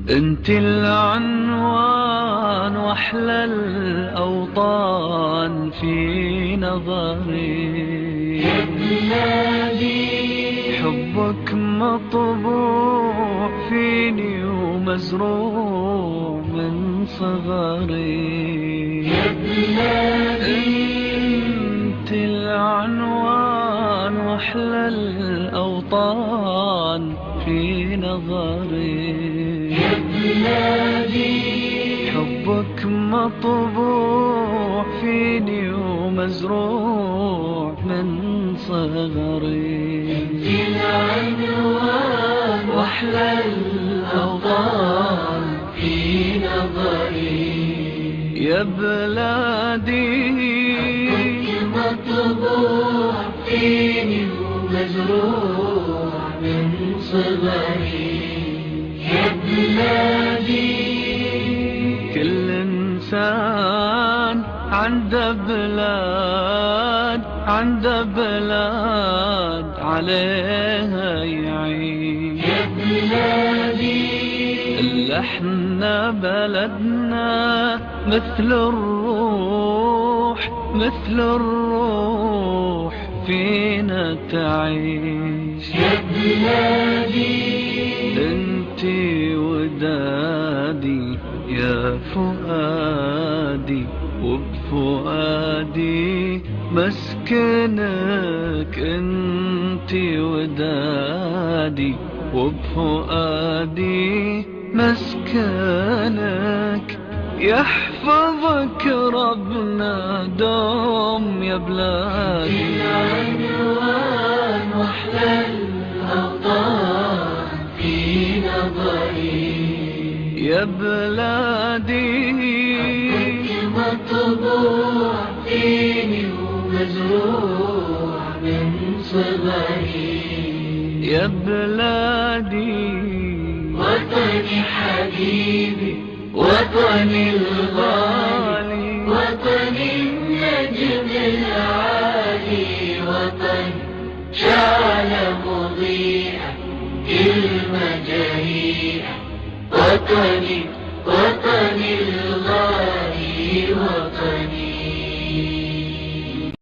انت العنوان واحلى الاوطان في نظري يا بلادي، حبك مطبوع فيني ومزروع من صغري يا بلادي، انت العنوان واحلى الاوطان في نظري يا بلادي، حبك مطبوع فيني ومزروع من صغري انت العنوان واحلى الاوطان في نظري يا بلادي، حبك مطبوع فيني ومزروع من صغري يا بلادي. كل إنسان عنده بلاد عليها يعيش يا بلادي، إلا احنا بلدنا مثل الروح فينا تعيش يا بلادي، انتي ودادي يا فؤادي وبفؤادي مسكنك، انتي ودادي وبفؤادي مسكنك، يحفظك ربنا دوم يا بلادي. العنوان واحلى الاوطان في نظري يا بلادي، حبك مطبوع فيني ومزروع من صغري يا بلادي، وطني حبيبي، وطني الغالي، وطني النجم العالي، وطني شعلة مضيئة كلمة جريئة، وطني